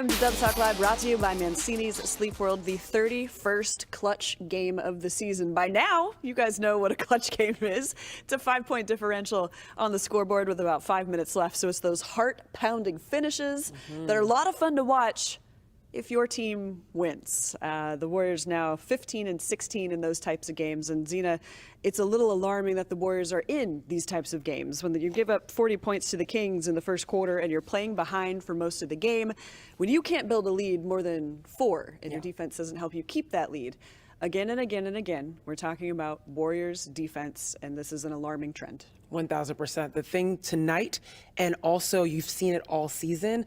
Welcome to Dub Talk Live, brought to you by Mancini's Sleep World, the 31st clutch game of the season. By now, you guys know what a clutch game is. It's a 5-point differential on the scoreboard with about 5 minutes left. So it's those heart-pounding finishes that are a lot of fun to watch if your team wins. The Warriors now 15-16 in those types of games. And Zena, it's a little alarming that the Warriors are in these types of games. When you give up 40 points to the Kings in the first quarter and you're playing behind for most of the game, when you can't build a lead more than 4 and your defense doesn't help you keep that lead, again and again and again, we're talking about Warriors defense, and this is an alarming trend. 1,000%. The thing tonight, and also you've seen it all season,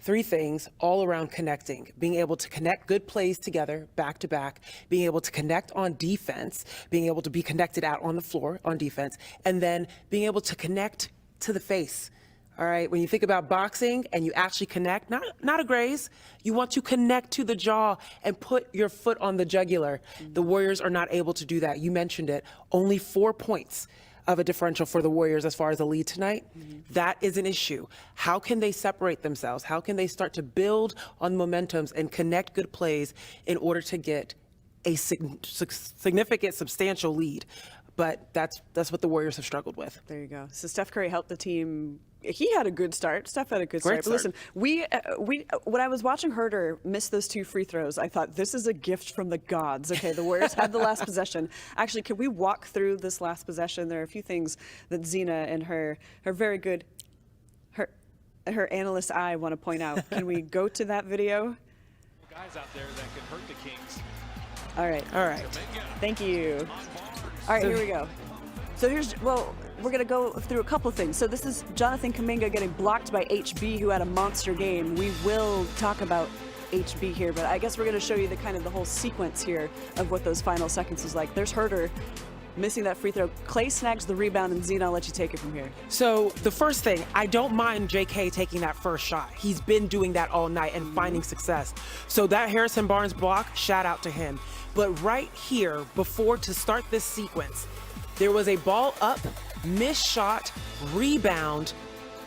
3 things all around connecting, being able to connect good plays together back to back, being able to connect on defense, being able to be connected out on the floor on defense, and then being able to connect to the face. All right, when you think about boxing and you actually connect, not a graze, you want to connect to the jaw and put your foot on the jugular. The Warriors are not able to do that. You mentioned it, only 4 points of a differential for the Warriors as far as a lead tonight. That is an issue. How can they separate themselves? How can they start to build on momentums and connect good plays in order to get a significant, substantial lead? But that's what the Warriors have struggled with. There you go. So Steph Curry helped the team. He had a good start. Steph had a good start. But listen, when I was watching Herter miss those 2 free throws, I thought, this is a gift from the gods. Okay, the Warriors had the last possession. Actually, can we walk through this last possession? There are a few things that Zena and her very good, her analyst eye want to point out. Can we go to that video? Guys out there that can hurt the Kings. All right. Thank you. All right, here we go. So we're going to go through a couple things. So this is Jonathan Kuminga getting blocked by HB, who had a monster game. We will talk about HB here, but I guess we're going to show you the whole sequence here of what those final seconds was like. There's Herter missing that free throw. Clay snags the rebound, and Zena, I'll let you take it from here. So the first thing, I don't mind JK taking that first shot. He's been doing that all night and finding success. So that Harrison Barnes block, shout out to him. But right here, to start this sequence, there was a ball up, missed shot, rebound.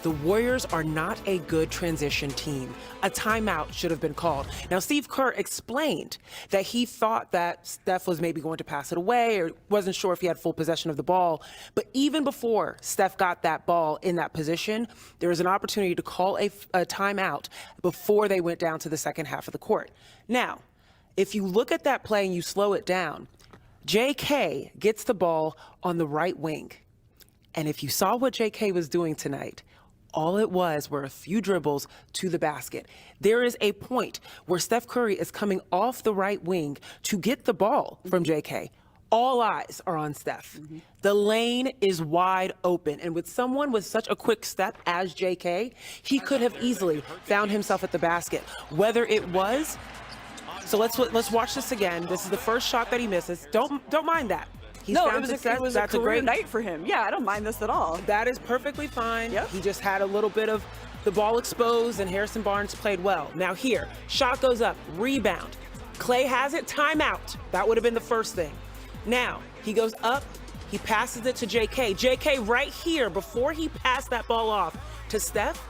The Warriors are not a good transition team. A timeout should have been called. Now, Steve Kerr explained that he thought that Steph was maybe going to pass it away or wasn't sure if he had full possession of the ball. But even before Steph got that ball in that position, there was an opportunity to call a timeout before they went down to the second half of the court. Now, if you look at that play and you slow it down, JK gets the ball on the right wing. And if you saw what JK was doing tonight, all it were a few dribbles to the basket. There is a point where Steph Curry is coming off the right wing to get the ball from JK. All eyes are on Steph. The lane is wide open. And with someone with such a quick step as JK, he could have easily found himself at the basket. Whether it was... So let's watch this again. This is the first shot that he misses. Don't mind that. It was a great night for him. Yeah, I don't mind this at all. That is perfectly fine. Yep. He just had a little bit of the ball exposed, and Harrison Barnes played well. Now here, shot goes up, rebound. Clay has it, timeout. That would have been the first thing. Now, he goes up, he passes it to JK. JK right here, before he passed that ball off to Steph,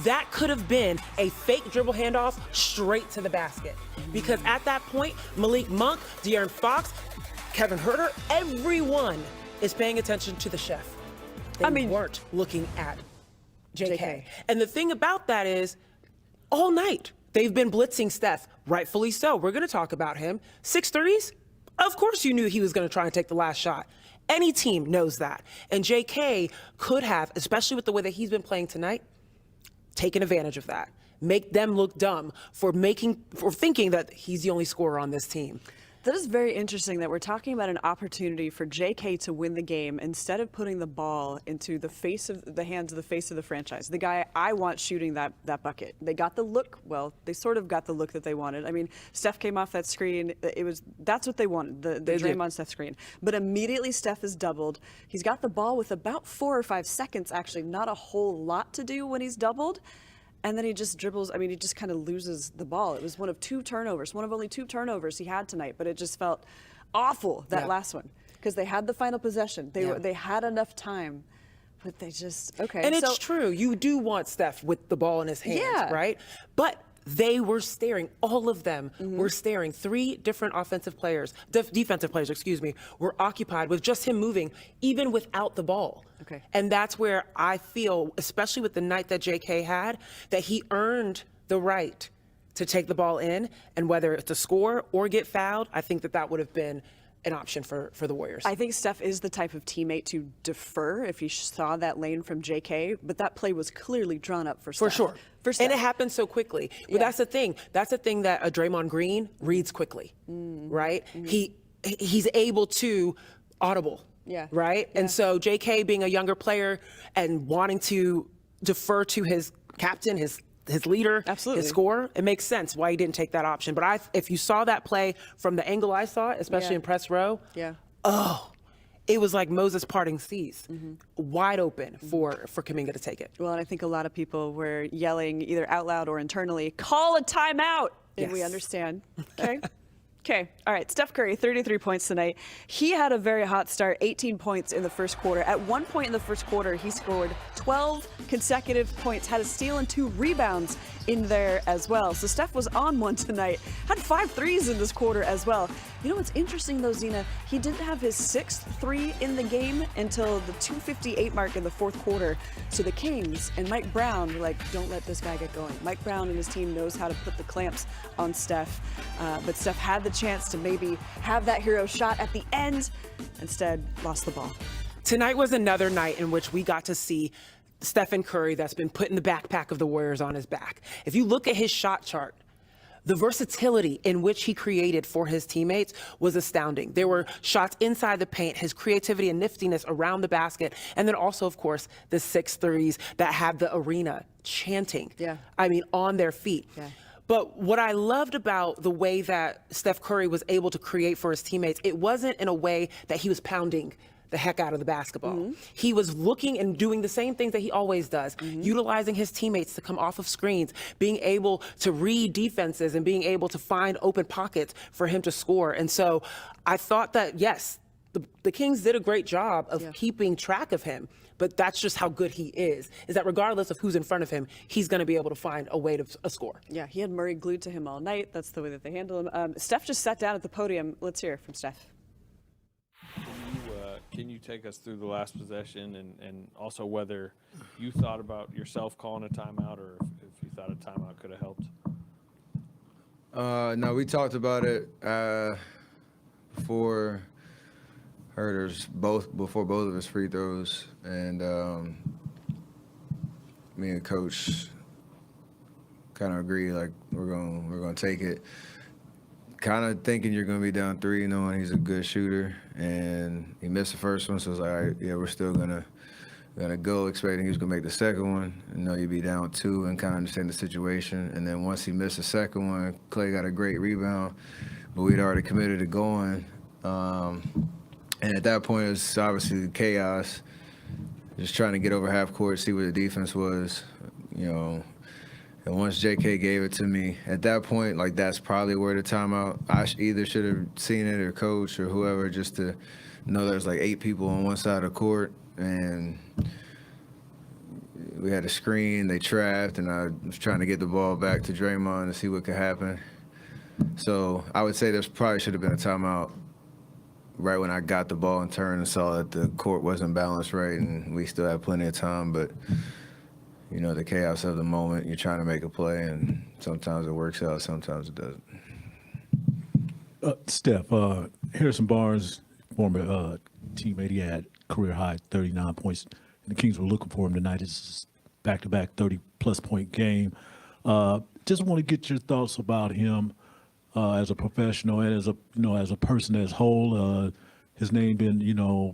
that could have been a fake dribble handoff straight to the basket. Because at that point, Malik Monk, De'Aaron Fox, Kevin Herter, everyone is paying attention to the chef. They weren't looking at JK. And the thing about that is, all night, they've been blitzing Steph, rightfully so. We're going to talk about him. 6 threes? Of course you knew he was going to try and take the last shot. Any team knows that. And JK could have, especially with the way that he's been playing tonight, taken advantage of that. Make them look dumb for thinking that he's the only scorer on this team. That is very interesting that we're talking about an opportunity for JK to win the game instead of putting the ball into the hands of the face of the franchise. The guy I want shooting that bucket. They got the look. Well, they sort of got the look that they wanted. I mean, Steph came off that screen. That's what they wanted, the Draymond Steph screen. But immediately Steph is doubled. He's got the ball with about 4 or 5 seconds, actually, not a whole lot to do when he's doubled. And then he just dribbles. I mean, he just kind of loses the ball. It was one of only 2 turnovers he had tonight, but it just felt awful, that last one, because they had the final possession. They had enough time, but they just, okay. And it's true. You do want Steph with the ball in his hands, right? But they were staring. All of them were staring. 3 different defensive players, were occupied with just him moving, even without the ball. Okay. And that's where I feel, especially with the night that JK had, that he earned the right to take the ball in, and whether it's to score or get fouled, I think that would have been an option for the Warriors. I think Steph is the type of teammate to defer if he saw that lane from JK, but that play was clearly drawn up for Steph. For sure. And it happened so quickly. But that's the thing. That's the thing that a Draymond Green reads quickly, right? He's able to audible, right? And so JK being a younger player and wanting to defer to his captain, his leader, his scorer, it makes sense why he didn't take that option. But if you saw that play from the angle I saw it, especially in press row, it was like Moses parting seas, wide open for Kuminga to take it. Well, and I think a lot of people were yelling either out loud or internally, call a timeout. And we understand. Okay. Okay. All right. Steph Curry, 33 points tonight. He had a very hot start, 18 points in the first quarter. At one point in the first quarter, he scored 12 consecutive points, had a steal and 2 rebounds in there as well. So Steph was on one tonight, had 5 threes in this quarter as well. You know what's interesting though, Zena? He didn't have his 6th 3 in the game until the 2:58 mark in the fourth quarter. So the Kings and Mike Brown were like, don't let this guy get going. Mike Brown and his team knows how to put the clamps on Steph. But Steph had the chance to maybe have that hero shot at the end, instead lost the ball. Tonight was another night in which we got to see Stephen Curry that's been putting the backpack of the Warriors on his back. If you look at his shot chart, the versatility in which he created for his teammates was astounding. There were shots inside the paint, his creativity and niftiness around the basket, and then also, of course, the 6 threes that had the arena chanting. I mean, on their feet. But what I loved about the way that Steph Curry was able to create for his teammates, it wasn't in a way that he was pounding the heck out of the basketball. He was looking and doing the same things that he always does, utilizing his teammates to come off of screens, being able to read defenses and being able to find open pockets for him to score. And so I thought that, yes, the Kings did a great job of keeping track of him, but that's just how good he is that regardless of who's in front of him, he's going to be able to find a way to score. Yeah, he had Murray glued to him all night. That's the way that they handle him. Steph just sat down at the podium. Let's hear from Steph. Can you take us through the last possession and also whether you thought about yourself calling a timeout or if you thought a timeout could have helped? No, we talked about it before before both of his free throws, and me and Coach kind of agreed like we're gonna take it. Kind of thinking you're going to be down 3, knowing he's a good shooter, and he missed the first one, so it's like, all right, yeah, we're still gonna go, expecting he was going to make the second one. You know, you'd be down 2 and kind of understand the situation. And then once he missed the second one, Clay got a great rebound, but we'd already committed to going. And at that point, it was obviously chaos, just trying to get over half court, see what the defense was, you know. And once JK gave it to me, at that point, like that's probably where the timeout, I either should have seen it or coach or whoever, just to know there's like 8 people on one side of the court, and we had a screen, they trapped, and I was trying to get the ball back to Draymond to see what could happen. So I would say there probably should have been a timeout right when I got the ball and turned and saw that the court wasn't balanced right, and we still had plenty of time, but you know, the chaos of the moment, you're trying to make a play, and sometimes it works out, sometimes it doesn't. Steph, Harrison Barnes, former teammate, he had career-high 39 points, and the Kings were looking for him tonight. It's back-to-back 30-plus point game. Just want to get your thoughts about him as a professional and as a person as whole. His name been,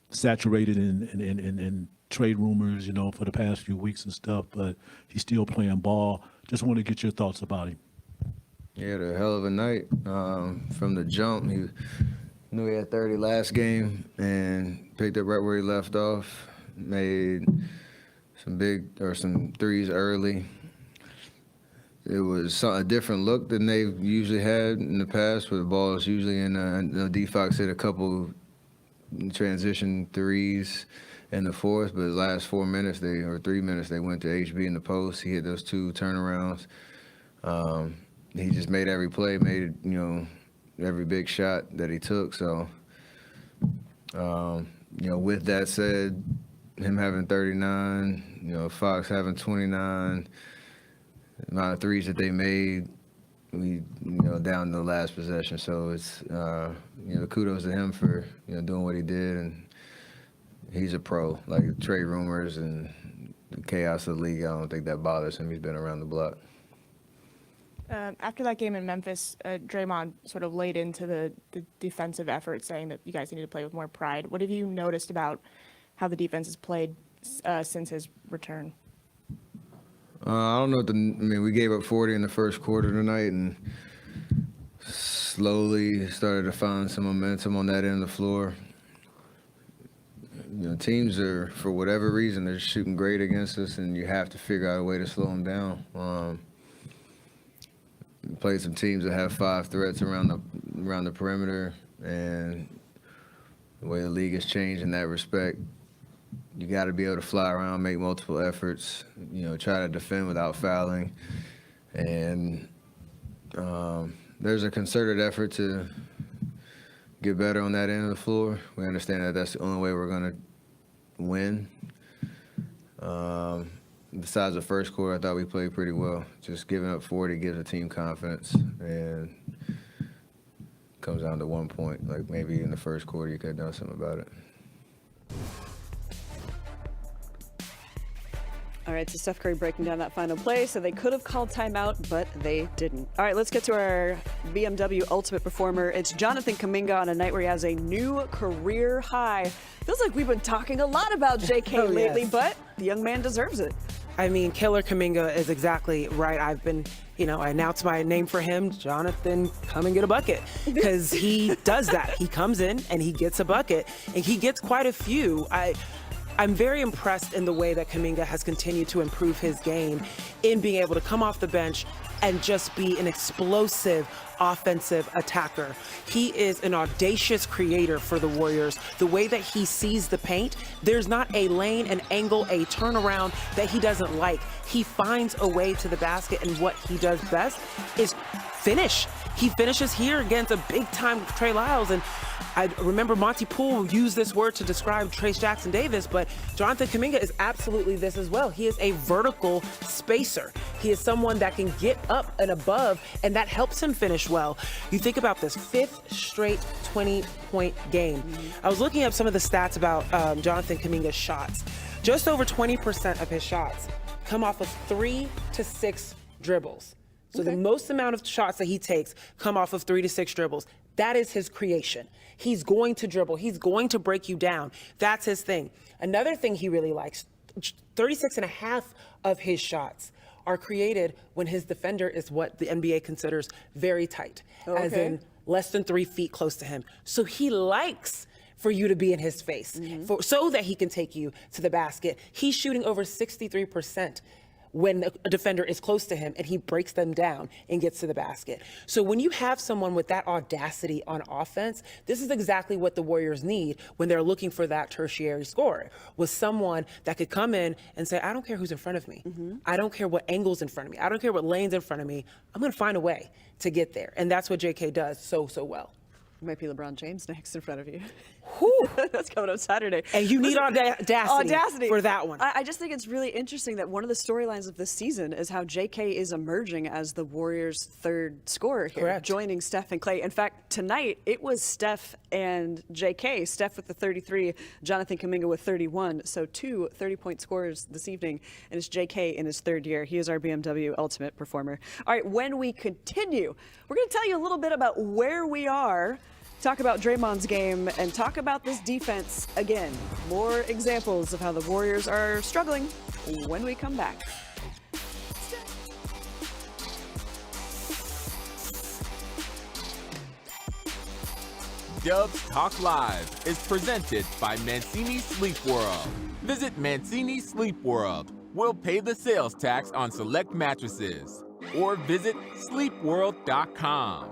saturated in trade rumors, for the past few weeks and stuff, but he's still playing ball. Just want to get your thoughts about him. He had a hell of a night from the jump. He knew he had 30 last game and picked up right where he left off. Made some threes early. It was a different look than they've usually had in the past, where the ball is usually in D-Fox hit a couple transition threes in the fourth, but the last 3 minutes, they went to HB in the post. He hit those 2 turnarounds. He just made every play, made, every big shot that he took. So, with that said, him having 39, Fox having 29, the amount of threes that they made, we, down to the last possession. So it's, kudos to him for, doing what he did. And he's a pro. Like, trade rumors and the chaos of the league, I don't think that bothers him. He's been around the block. After that game in Memphis, Draymond sort of laid into the defensive effort, saying that you guys needed to play with more pride. What have you noticed about how the defense has played since his return? I don't know we gave up 40 in the first quarter tonight and slowly started to find some momentum on that end of the floor. Teams are, for whatever reason, they're shooting great against us, and you have to figure out a way to slow them down. We played some teams that have 5 threats around the perimeter, and the way the league has changed in that respect, you got to be able to fly around, make multiple efforts, try to defend without fouling. And there's a concerted effort to get better on that end of the floor. We understand that that's the only way we're going to win. Besides the first quarter, I thought we played pretty well. Just giving up 40 gives a team confidence, and comes down to 1 point. Like, maybe in the first quarter you could have done something about it. All right, so Steph Curry breaking down that final play. So they could have called timeout, but they didn't. All right, let's get to our BMW Ultimate Performer. It's Jonathan Kuminga on a night where he has a new career high. Feels like we've been talking a lot about JK lately, yes. But the young man deserves it. I mean, Killer Kuminga is exactly right. I've been, I announced my name for him, Jonathan, come and get a bucket. Because he does that. He comes in and he gets a bucket, and he gets quite a few. I'm very impressed in the way that Kuminga has continued to improve his game in being able to come off the bench and just be an explosive offensive attacker. He is an audacious creator for the Warriors. The way that he sees the paint, there's not a lane, an angle, a turnaround that he doesn't like. He finds a way to the basket, and what he does best is finish. He finishes here against a big-time Trey Lyles, and I remember Monty Poole used this word to describe Trace Jackson Davis, but Jonathan Kuminga is absolutely this as well. He is a vertical spacer. He is someone that can get up and above, and that helps him finish well. You think about this, 5th straight 20-point game. I was looking up some of the stats about Jonathan Kuminga's shots. Just over 20% of his shots come off of 3 to 6 dribbles. So the most amount of shots that he takes come off of 3 to 6 dribbles. That is his creation. He's going to dribble. He's going to break you down. That's his thing. Another thing he really likes, 36.5 of his shots are created when his defender is what the NBA considers very tight, as in less than 3 feet close to him. So he likes for you to be in his face so that he can take you to the basket. He's shooting over 63% when a defender is close to him and he breaks them down and gets to the basket. So when you have someone with that audacity on offense, this is exactly what the Warriors need when they're looking for that tertiary scorer, with someone that could come in and say, I don't care who's in front of me. I don't care what angle's in front of me. I don't care what lane's in front of me. I'm gonna find a way to get there. And that's what JK does so well. Might be LeBron James next in front of you. Whew. That's coming up Saturday. And you need audacity for that one. I just think it's really interesting that one of the storylines of this season is how JK is emerging as the Warriors' third scorer here, Correct. joining Steph and Klay. In fact, tonight it was Steph and JK. Steph with the 33, Jonathan Kuminga with 31. So 2 30-point scorers this evening, and it's JK in his 3rd year. He is our BMW Ultimate Performer. All right, when we continue, we're going to tell you a little bit about where we are, talk about Draymond's game, and talk about this defense again. More examples of how the Warriors are struggling when we come back. Dubs Talk Live is presented by Manini Sleep World. Visit Manini Sleep World. We'll pay the sales tax on select mattresses. Or visit sleepworld.com.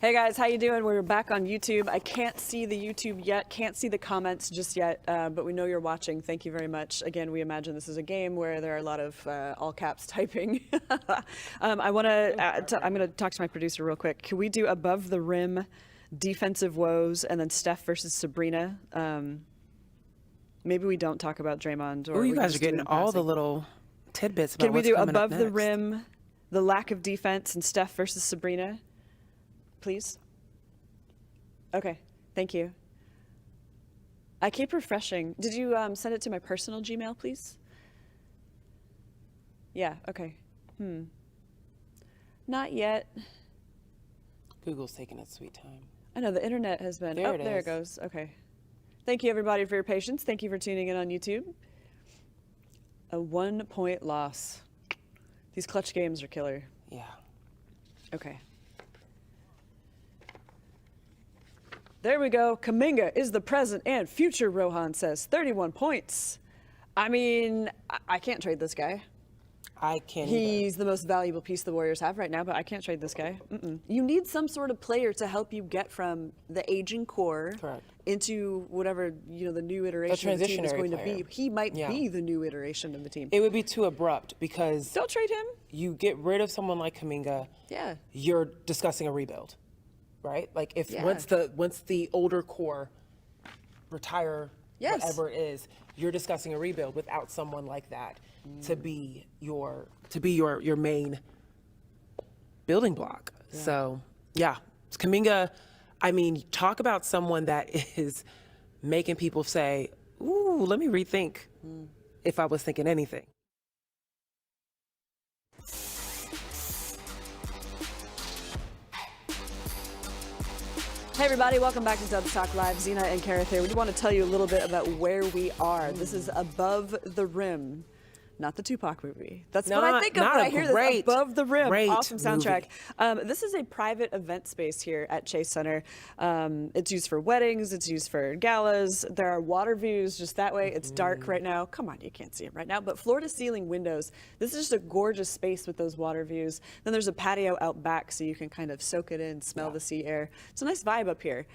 Hey guys, how you doing? We're back on YouTube. I can't see the YouTube yet, can't see the comments just yet, but we know you're watching. Thank you very much. Again, we imagine this is a game where there are a lot of all caps typing. I'm going to talk to my producer real quick. Can we do above the rim defensive woes and then Steph versus Sabrina? Maybe we don't talk about Draymond. Or you guys are getting all the little tidbits about Can we what's do coming up above the next. rim, the lack of defense, and Steph versus Sabrina? Please? Okay, thank you. I keep refreshing. Did you send it to my personal Gmail, please? Yeah, okay. Not yet. Google's taking its sweet time. I know, the internet has been... There it there is. it goes. Okay. Thank you, everybody, for your patience. Thank you for tuning in on YouTube. A 1-point loss. These clutch games are killer. Yeah. Okay. There we go. Kuminga is the present and future, Rohan says. 31 points. I mean, I can't trade this guy. I can't He's the most valuable piece the Warriors have right now, but I can't trade this guy. You need some sort of player to help you get from the aging core into whatever, the new iteration of the team is going to be. He might be the new iteration of the team. It would be too abrupt because... Don't trade him. You get rid of someone like Kuminga, you're discussing a rebuild, right? Like if once the older core retire whatever it is, you're discussing a rebuild without someone like that to be your main building block. So it's Kuminga. I mean, talk about someone that is making people say, "Ooh, let me rethink if I was thinking anything." Hey everybody, welcome back to Dubs Talk Live. Zena and Kerith here. We want to tell you a little bit about where we are. This is Above the Rim. Not the Tupac movie. That's what I think of when I hear this. Above the Rim. Awesome soundtrack. This is a private event space here at Chase Center. It's used for weddings. It's used for galas. There are water views just that way. It's dark right now. Come on, you can't see them right now. But floor-to-ceiling windows. This is just a gorgeous space with those water views. Then there's a patio out back so you can kind of soak it in, smell the sea air. It's a nice vibe up here.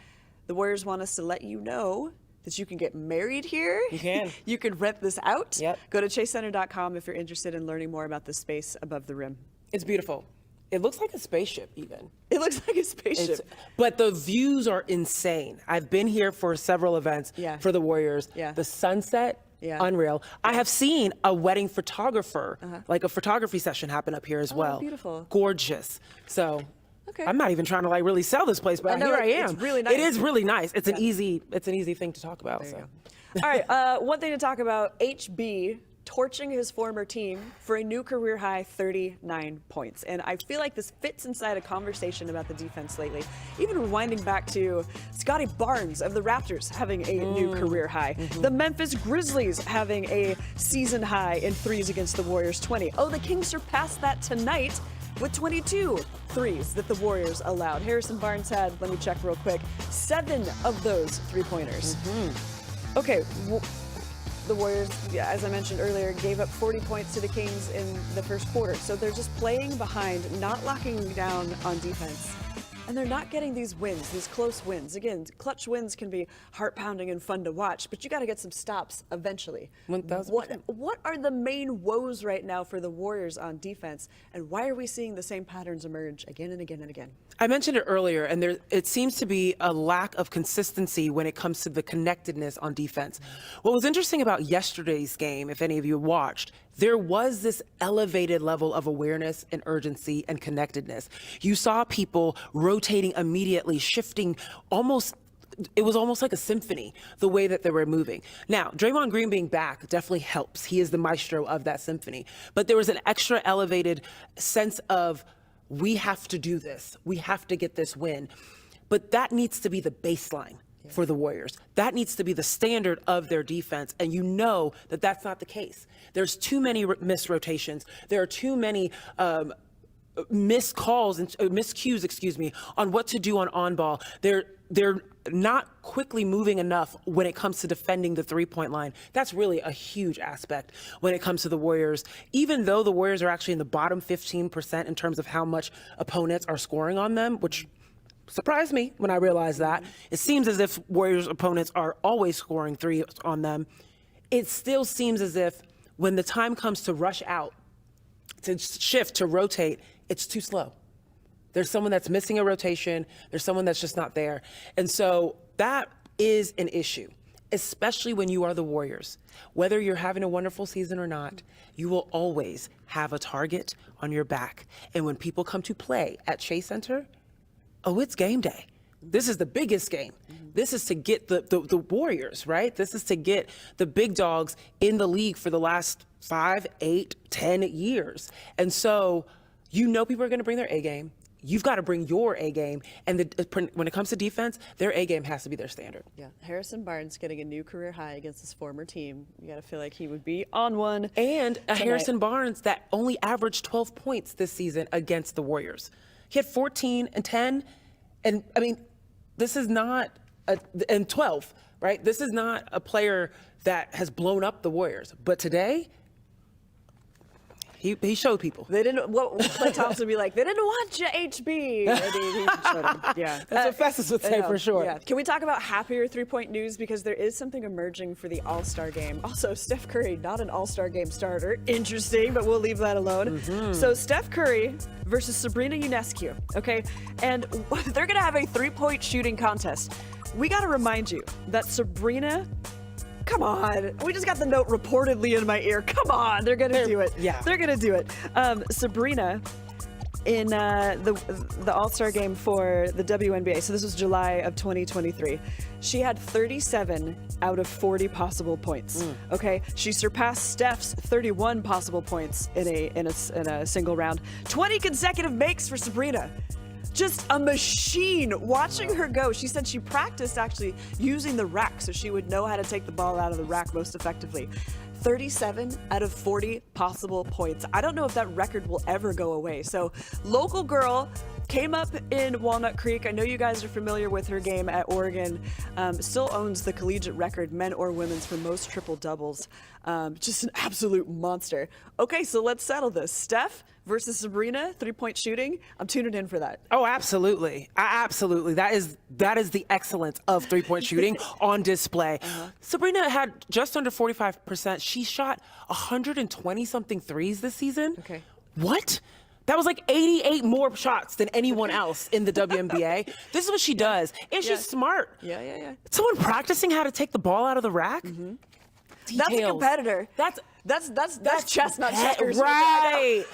The Warriors want us to let you know that you can get married here. You can. You can rent this out. Yep. Go to chasecenter.com if you're interested in learning more about this space above the rim. It's beautiful. It looks like a spaceship even. It looks like a spaceship. But the views are insane. I've been here for several events for the Warriors. The sunset, unreal. I have seen a wedding photographer, like a photography session happen up here as well. Beautiful. Gorgeous. So Okay. I'm not even trying to really sell this place, but here I am. It's really nice. It is really nice. It's an easy thing to talk about. So. All right, one thing to talk about, HB torching his former team for a new career high 39 points. And I feel like this fits inside a conversation about the defense lately. Even rewinding back to Scotty Barnes of the Raptors having a new career high. The Memphis Grizzlies having a season high in threes against the Warriors, 20. Oh, the Kings surpassed that tonight with 22 threes that the Warriors allowed. Harrison Barnes had, let me check real quick, 7 of those three-pointers. Okay, the Warriors, as I mentioned earlier, gave up 40 points to the Kings in the first quarter. So they're just playing behind, not locking down on defense. And they're not getting these wins, these close wins. Again, clutch wins can be heart-pounding and fun to watch, but you got to get some stops eventually. 1000%. What are the main woes right now for the Warriors on defense, and why are we seeing the same patterns emerge again and again and again? I mentioned it earlier, and it seems to be a lack of consistency when it comes to the connectedness on defense. What was interesting about yesterday's game, if any of you watched, there was this elevated level of awareness and urgency and connectedness. You saw people rotating immediately, shifting it was almost like a symphony, the way that they were moving. Now, Draymond Green being back definitely helps. He is the maestro of that symphony. But there was an extra elevated sense of, we have to do this. We have to get this win. But that needs to be the baseline for the Warriors. That needs to be the standard of their defense. And you know that that's not the case. There's too many missed rotations. There are too many missed calls and miscues, on what to do on ball. They're not quickly moving enough when it comes to defending the three-point line. That's really a huge aspect when it comes to the Warriors. Even though the Warriors are actually in the bottom 15% in terms of how much opponents are scoring on them, which surprised me when I realized that. It seems as if Warriors opponents are always scoring threes on them. It still seems as if when the time comes to rush out, to shift, to rotate, it's too slow. There's someone that's missing a rotation. There's someone that's just not there. And so that is an issue, especially when you are the Warriors. Whether you're having a wonderful season or not, you will always have a target on your back. And when people come to play at Chase Center, oh, it's game day. This is the biggest game. This is to get the Warriors, right? This is to get the big dogs in the league for the last 5, 8, 10 years. And so you know people are going to bring their A game. You've got to bring your A game. And when it comes to defense, their A game has to be their standard. Yeah, Harrison Barnes getting a new career high against his former team. You got to feel like he would be on one. And a tonight. Harrison Barnes that only averaged 12 points this season against the Warriors. He had 14 and 10. And I mean, this is not and 12, right? This is not a player that has blown up the Warriors. But today, he showed people. They didn't. What Clay Thompson would be like? They didn't want you, HB. And he showed them. Yeah, that's what Festus would say for sure. Yeah. Can we talk about happier three-point news, because there is something emerging for the All-Star game. Also, Steph Curry, not an All-Star game starter. Interesting, but we'll leave that alone. So Steph Curry versus Sabrina Ionescu. Okay, and they're gonna have a three-point shooting contest. We got to remind you that Sabrina. Come on. We just got the note reportedly in my ear. Come on. They're going to do it. Yeah. They're going to do it. Sabrina, in the All-Star game for the WNBA, so this was July of 2023, she had 37 out of 40 possible points. Okay? She surpassed Steph's 31 possible points in a single round. 20 consecutive makes for Sabrina. Just a machine. Watching her go, she said she practiced actually using the rack so she would know how to take the ball out of the rack most effectively. 37 out of 40 possible points. I don't know if that record will ever go away. So, local girl came up in Walnut Creek. I know you guys are familiar with her game at Oregon. Still owns the collegiate record, men or women's, for most triple doubles. Just an absolute monster. Okay, so let's settle this. Steph versus Sabrina, three-point shooting. I'm tuning in for that. Oh, absolutely. Absolutely. That is the excellence of three-point shooting on display. Sabrina had just under 45%. She shot 120-something threes this season. Okay. What? That was like 88 more shots than anyone else in the WNBA. This is what she does. And she's smart. Yeah. Someone practicing how to take the ball out of the rack? That's a competitor. That's chestnut checkers. Right.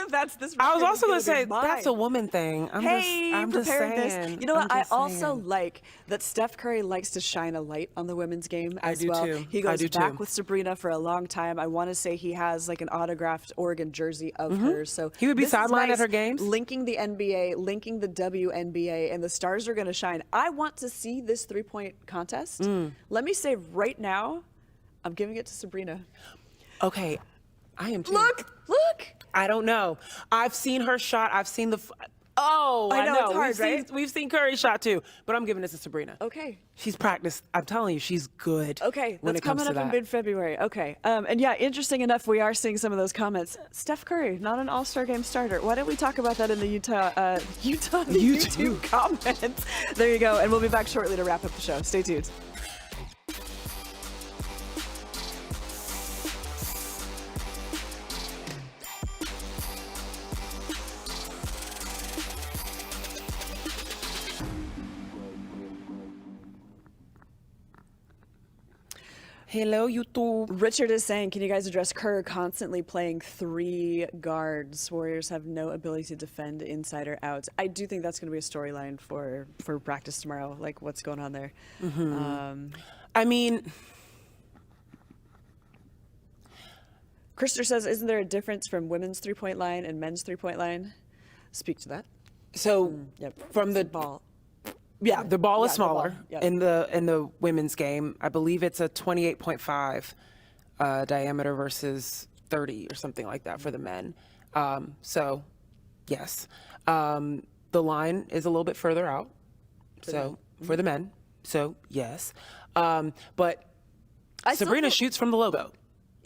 That's this. I was also going to say that's a woman thing. I'm just saying. You know what? I also like that Steph Curry likes to shine a light on the women's game as well. Too. He goes back with Sabrina for a long time. I want to say he has like an autographed Oregon jersey of hers. So he would be this is sidelined nice, at her games, linking the NBA, linking the WNBA, and the stars are going to shine. I want to see this three-point contest. Let me say right now, I'm giving it to Sabrina. Okay, I am too. Look! I don't know. I've seen her shot. I've seen the. I know. It's hard, right? We've seen Curry shot too, but I'm giving this to Sabrina. Okay. She's practiced. I'm telling you, she's good. Okay, when that's it comes coming to up in that. mid-February. Okay, and yeah, interesting enough, we are seeing some of those comments. Steph Curry, not an All-Star game starter. Why didn't we talk about that in the YouTube comments? There you go, and we'll be back shortly to wrap up the show. Stay tuned. Hello, YouTube. Richard is saying, can you guys address Kerr constantly playing three guards? Warriors have no ability to defend inside or out. I do think that's going to be a storyline for practice tomorrow, like what's going on there. I mean, Krister says, isn't there a difference from women's three-point line and men's three-point line? Speak to that. so from the ball. Yeah, the ball is the ball. smaller Yep. in the women's game. I believe it's a 28.5 diameter versus 30 or something like that for the men. So, yes, the line is a little bit further out. For the men. So yes, but Sabrina shoots from the logo.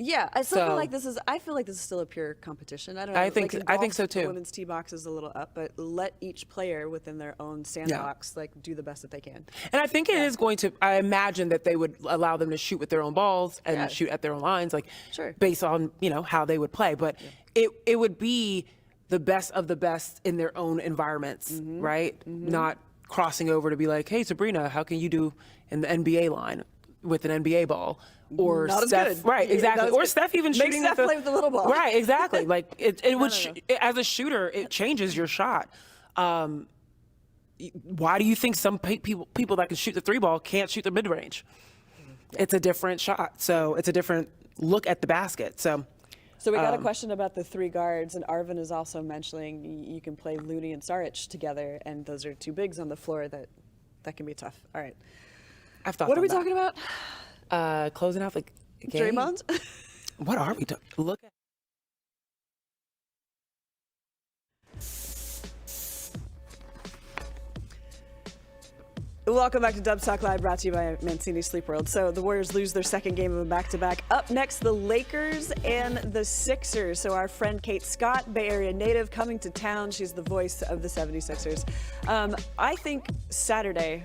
Yeah, I still feel So- like this is. I feel like this is still a pure competition. I don't know. I think- like in I think golf, so, too. The women's tee box is a little up, but let each player within their own sandbox like do the best that they can. And I think it is going to, I imagine that they would allow them to shoot with their own balls and Yeah. shoot at their own lines, like Sure. based on, how they would play. But it would be the best of the best in their own environments, Mm-hmm. right? Not crossing over to be like, hey, Sabrina, how can you do in the NBA line with an NBA ball? Or Not as Steph, good. right? Yeah, Exactly. not as Or good. Make even shooting Steph at the, play with the little ball. Right, exactly. Like it would, no. as a shooter, it changes your shot. Why do you think some people that can shoot the 3 ball can't shoot the mid range? It's a different shot, so it's a different look at the basket. So So we got a question about the 3 guards, and Arvin is also mentioning you can play Looney and Saric together, and those are 2 bigs on the floor that can be tough. All right, I've thought. what are we about talking about? Closing out the game. Draymond. What are we talking? Look at. Welcome back to Dubs Talk Live, brought to you by Manini Sleep World. So the Warriors lose their second game of a back-to-back. Up next, the Lakers and the Sixers. So our friend Kate Scott, Bay Area native, coming to town. She's the voice of the 76ers. I think Saturday,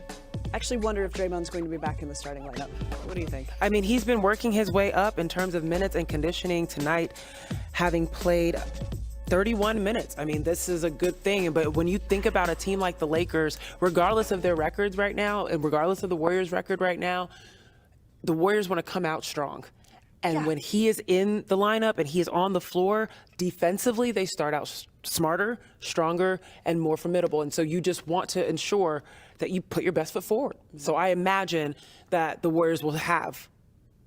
actually wonder if Draymond's going to be back in the starting lineup. What do you think? I mean, he's been working his way up in terms of minutes and conditioning tonight, having played 31 minutes. I mean, this is a good thing. But when you think about a team like the Lakers, regardless of their records right now, and regardless of the Warriors' record right now, the Warriors want to come out strong. And when he is in the lineup and he is on the floor, defensively, they start out smarter, stronger, and more formidable. And so you just want to ensure that you put your best foot forward. So I imagine that the Warriors will have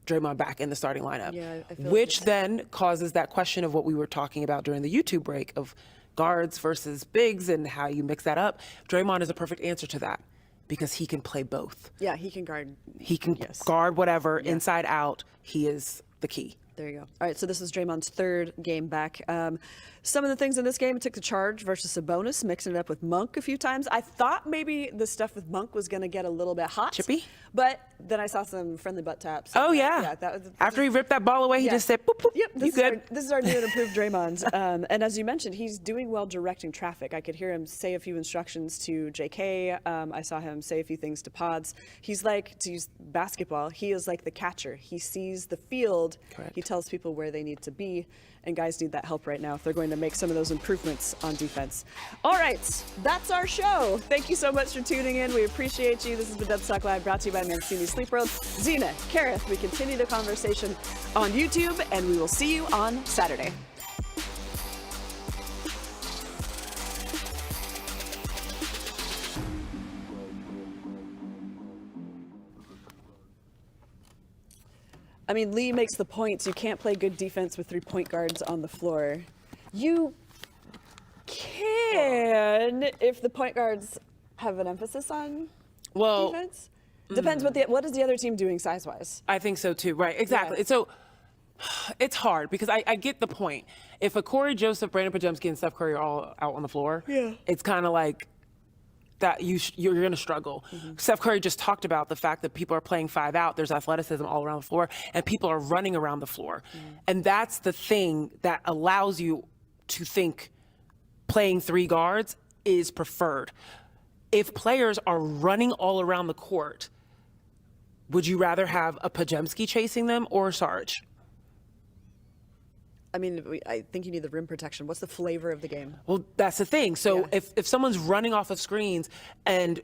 Draymond back in the starting lineup, Yeah, I feel like which then causes that question of what we were talking about during the YouTube break of guards versus bigs and how you mix that up. Draymond is a perfect answer to that because he can play both. Yeah, he can guard. He can Yes. guard whatever inside out. He is the key. There you go. All right, so this is Draymond's 3rd game back. Some of the things in this game, it took the charge versus Sabonis, mixing it up with Monk a few times. I thought maybe the stuff with Monk was going to get a little bit hot. Chippy? But then I saw some friendly butt taps. Oh, yeah. After he ripped that ball away, he Yeah. just said, boop, boop, Yep, you good. This is our new and improved Draymond. And as you mentioned, he's doing well directing traffic. I could hear him say a few instructions to JK. I saw him say a few things to Pods. He's like, to use basketball, he is like the catcher. He sees the field. Correct. He tells people where they need to be. And guys need that help right now if they're going to make some of those improvements on defense. All right, that's our show. Thank you so much for tuning in. We appreciate you. This has been Dubs Talk Live, brought to you by Manini Sleep World. Zena, Kerith, we continue the conversation on YouTube, and we will see you on Saturday. I mean, Lee makes the points. You can't play good defense with 3 point guards on the floor. You can if the point guards have an emphasis on defense. Depends what is the other team doing size-wise. I think so too. Right. Exactly. Yeah. So it's hard because I get the point. If a Corey Joseph, Brandon Pajemski, and Steph Curry are all out on the floor, it's kind of like that you're going to struggle. Steph Curry just talked about the fact that people are playing 5 out. There's athleticism all around the floor, and people are running around the floor. And that's the thing that allows you to think playing 3 guards is preferred. If players are running all around the court, would you rather have a Pajemski chasing them or Saric? I mean, I think you need the rim protection. What's the flavor of the game? Well, that's the thing. So if someone's running off of screens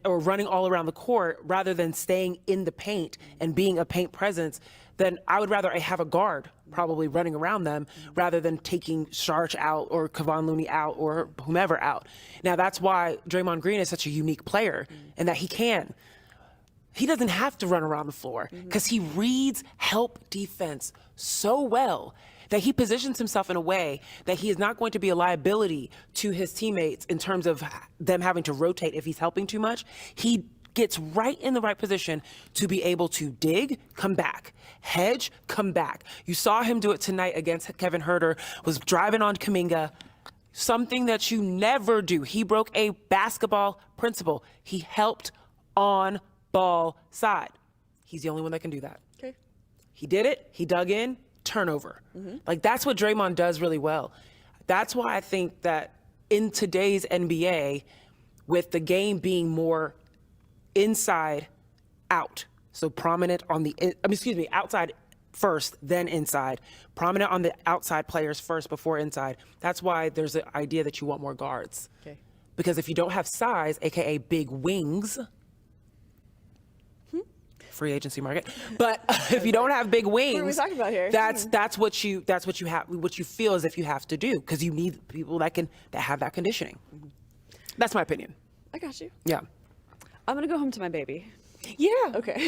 or running all around the court rather than staying in the paint and being a paint presence, then I would rather have a guard probably running around them rather than taking Saric out or Kevon Looney out or whomever out. Now, that's why Draymond Green is such a unique player and that he doesn't have to run around the floor because he reads help defense so well that he positions himself in a way that he is not going to be a liability to his teammates in terms of them having to rotate if he's helping too much. He gets right in the right position to be able to dig, come back, hedge, come back. You saw him do it tonight against Kevin Huerter, was driving on Kuminga, something that you never do. He broke a basketball principle. He helped on ball side. He's the only one that can do that. Okay. He did it. He dug in. turnover. Like, that's what Draymond does really well. That's why I think that in today's NBA, with the game being more inside out, so prominent on the, outside first, then inside, prominent on the outside players first before inside. That's why there's an idea that you want more guards. Okay. Because if you don't have size, AKA big wings, free agency market. But if you don't have big wings, What are we talking about here? that's what you feel as if you have to do, because you need people that have that conditioning. That's my opinion. I got you. Yeah. I'm gonna go home to my baby. Yeah. Okay.